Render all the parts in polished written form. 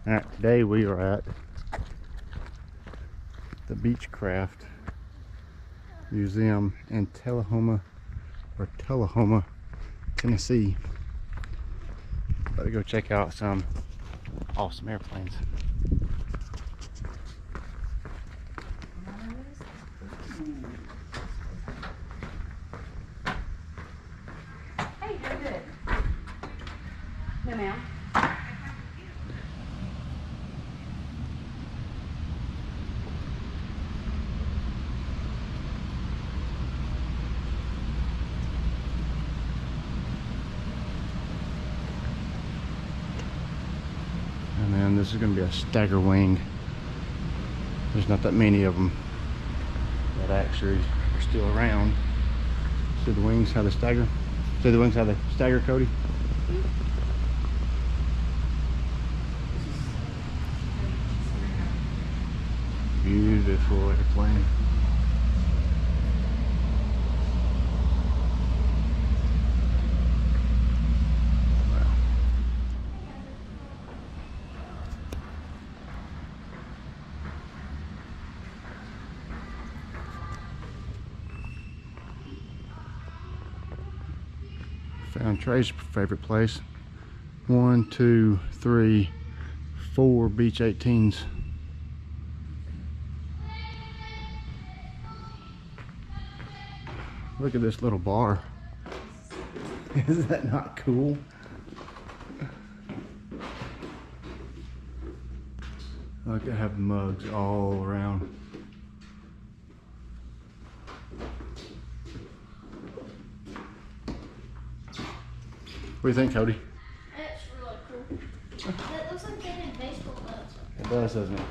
Alright, today we are at the Beechcraft Museum in Tullahoma, Tennessee. About to go check out some awesome airplanes. Hey, you're good. No, ma'am. And then this is going to be a Staggerwing. There's not that many of them that actually are still around. See the wings how they stagger? See the wings how they stagger, Cody? Beautiful airplane. Found Trey's favorite place. 1, 2, 3, 4 Beech 18s. Look at this little bar. Is that not cool? Look, I have mugs all around. What do you think, Cody? That's really cool. It looks like they did baseball gloves. It does, doesn't it?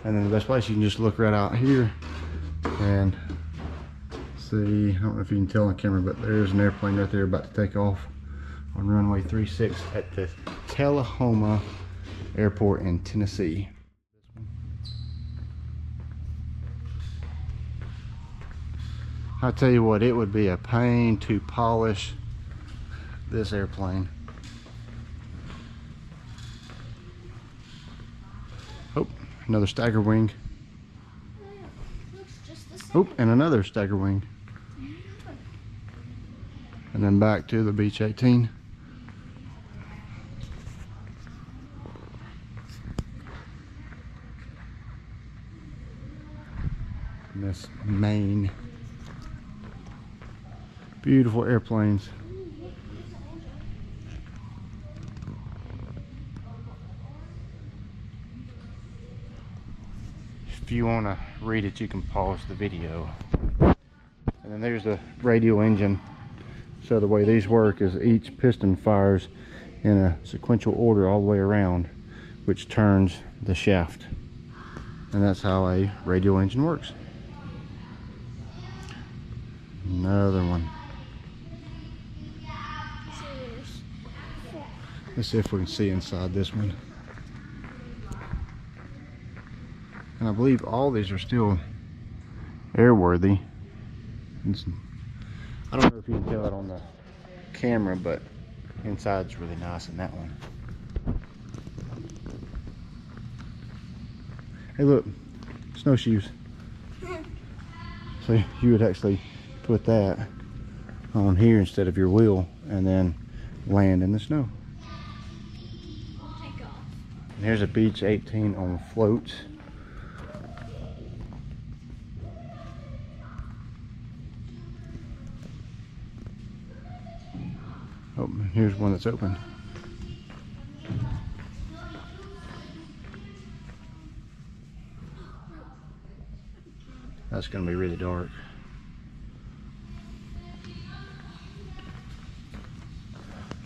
And then the best place, you can just look right out here and see. I don't know if you can tell on camera, but there's an airplane right there about to take off on runway 36 at the Tullahoma Airport in Tennessee. I tell you what, it would be a pain to polish this airplane. Oh, another Staggerwing. Looks just the same. Oh, and another Staggerwing. And then back to the Beech 18. Miss Maine. Beautiful airplanes. If you want to read it, you can pause the video. And then there's the radial engine. So the way these work is each piston fires in a sequential order all the way around, which turns the shaft. And that's how a radial engine works. Another one. Let's see if we can see inside this one. And I believe all these are still airworthy. I don't know if you can tell it on the camera, but inside's really nice in that one. Hey look, snowshoes. So you would actually put that on here instead of your wheel and then land in the snow. Take off. And here's a Beech 18 on floats. Oh, here's one that's open. That's going to be really dark.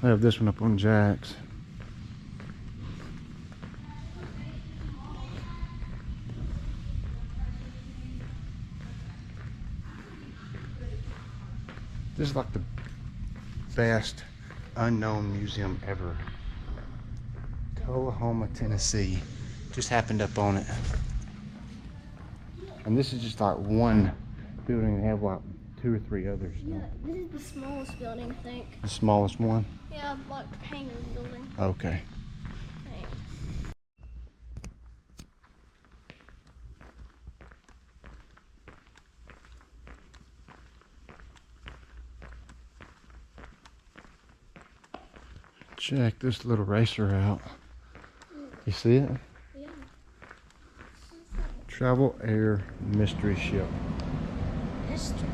I have this one up on jacks. This is like the best unknown museum ever. Tullahoma, Tennessee. Just happened up on it. And this is just like one building. They have like 2 or 3 others. Yeah, this is the smallest building, I think. The smallest one? Yeah, like hangar building. Okay. Check this little racer out. You see it? Yeah. Travel Air Mystery Ship. Mystery.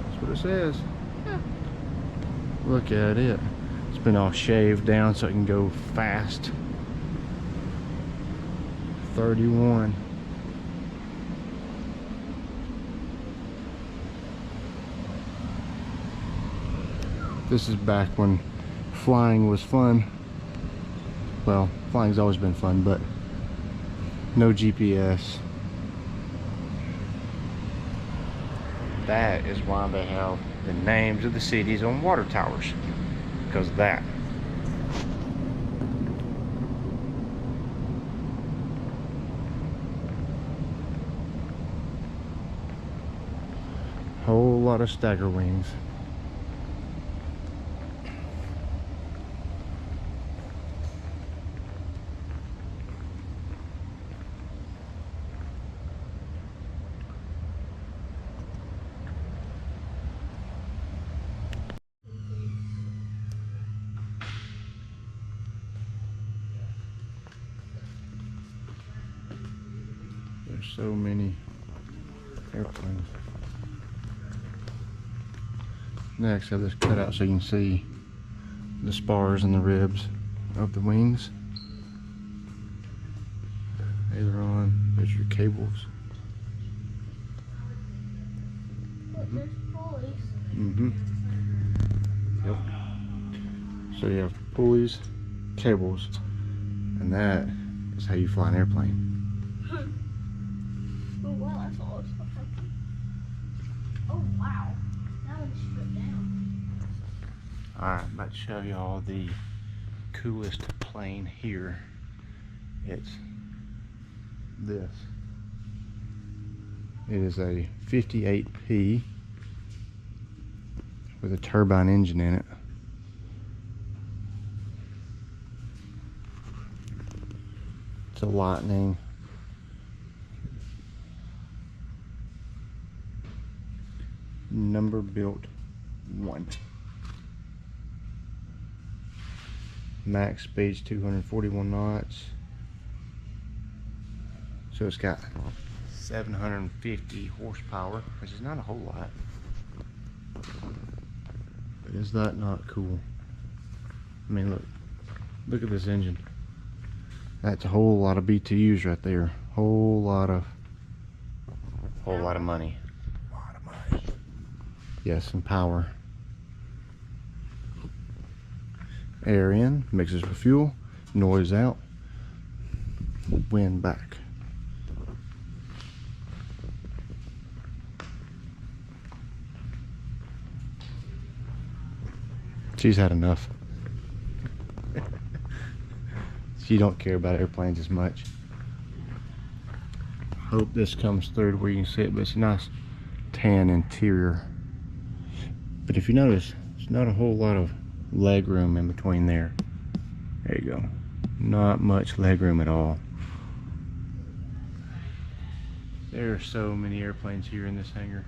That's what it says. Huh. Look at it. It's been all shaved down so it can go fast. 31. This is back when flying was fun. Well, flying's always been fun, but no GPS. That is why they have the names of the cities on water towers. Because of that. Whole lot of Staggerwings. There's so many airplanes. Next, I have this cut out so you can see the spars and the ribs of the wings. Aileron, there's your cables. But there's pulleys. Yep. So you have pulleys, cables, and that is how you fly an airplane. Oh wow, that's all it's affecting. Oh wow. That one's stripped down. Alright, I'm about to show y'all the coolest plane here. It's this. It is a 58P with a turbine engine in it. It's a Lightning. Number built 1. Max speed's 241 knots. So it's got 750 horsepower, which is not a whole lot. But is that not cool? I mean, look at this engine. That's a whole lot of BTUs right there. Whole lot of money. Yes, and power. Air in, mixes with fuel, noise out, wind back. She's had enough. She don't care about airplanes as much. Hope this comes through to where you can see it, but it's a nice tan interior. But if you notice, there's not a whole lot of leg room in between there. There you go. Not much leg room at all. There are so many airplanes here in this hangar.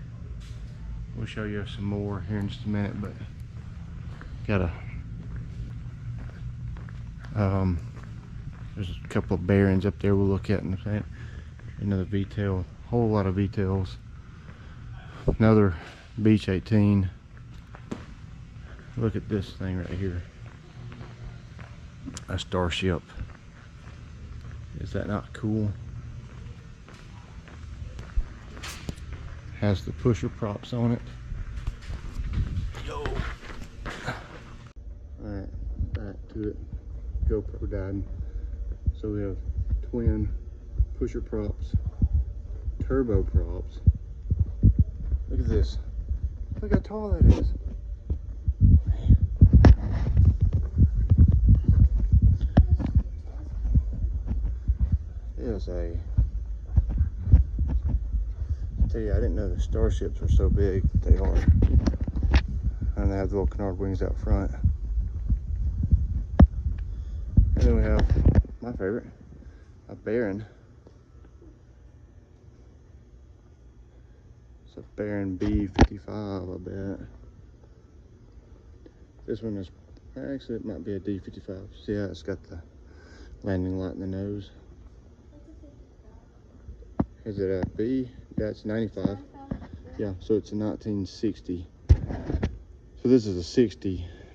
We'll show you some more here in just a minute, but got a there's a couple of bearings up there we'll look at in a second. Another V-tail, whole lot of V-tails. Another Beech 18. Look at this thing right here. A Starship. Is that not cool? Has the pusher props on it. Yo. Alright, back to it. GoPro died. So we have twin pusher props, turbo props. Look at this. Look how tall that is. I tell you, I didn't know the Starships were so big. They are. And they have the little canard wings out front. And then we have my favorite, a Baron. It's a Baron B55, I bet. This one is Actually, it might be a D55. See how it's got the landing light in the nose? That's a 55. Is it a B? That's 95. 95? Yeah, so it's a 1960. So this is a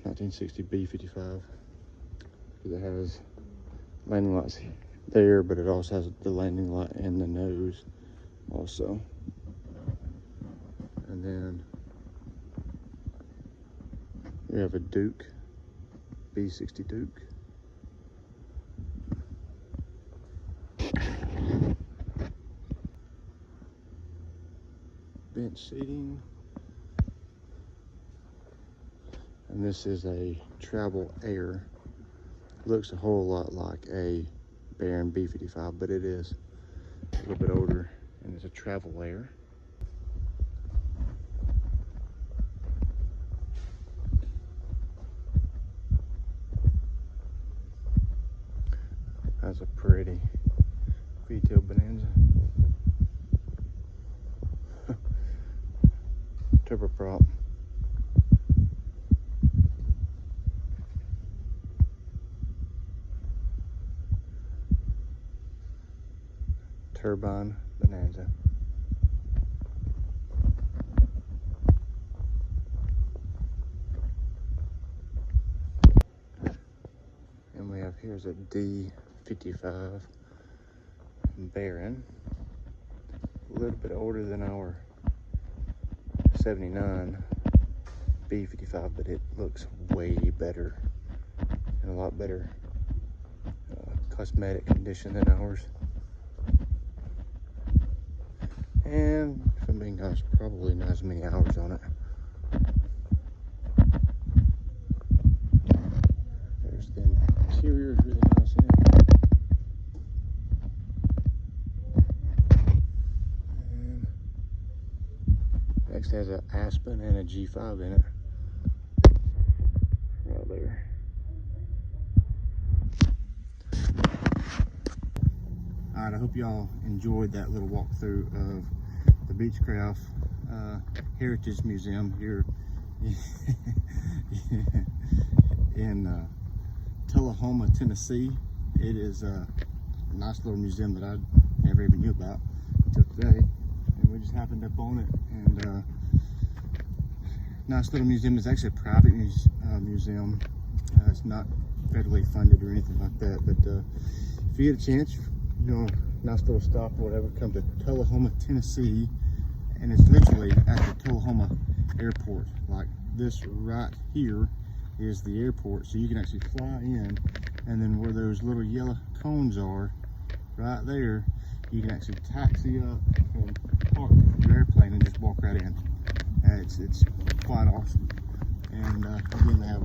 1960 B55. Because it has landing lights there, but it also has the landing light in the nose also. And then we have a Duke, B60 Duke. Bench seating. And this is a Travel Air. Looks a whole lot like a Baron B55, but it is a little bit older, and it's a Travel Air. That's a pretty V-tail Bonanza. Turboprop. Turbine Bonanza. And we have here's a D55 Baron. A little bit older than our 79 B55, but it looks way better and a lot better cosmetic condition than ours. And if I'm being honest, probably not as many hours on it. There's the interior, is really nice in it. And next has an Aspen and a G5 in it. Right there. Alright, I hope y'all enjoyed that little walkthrough of the Beechcraft Heritage Museum here in Tullahoma, Tennessee. It is a nice little museum that I never even knew about until today, and we just happened up on it. And nice little museum. It's actually a private museum. It's not federally funded or anything like that, but if you get a chance, you know, nice little stop or whatever, come to Tullahoma, Tennessee, and it's literally at the Tullahoma airport. Like this right here is the airport, so you can actually fly in, and then where those little yellow cones are, right there, you can actually taxi up and park your airplane and just walk right in. It's quite awesome. And again, they have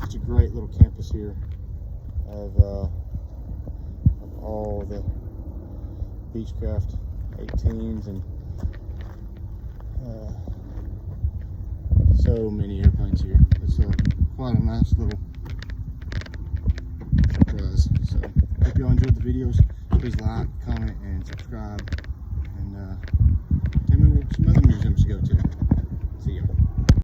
just a great little campus here of all the Beechcraft 18s and so many airplanes here. It's quite a nice little surprise. So hope y'all enjoyed the videos. Please like, comment, and subscribe. And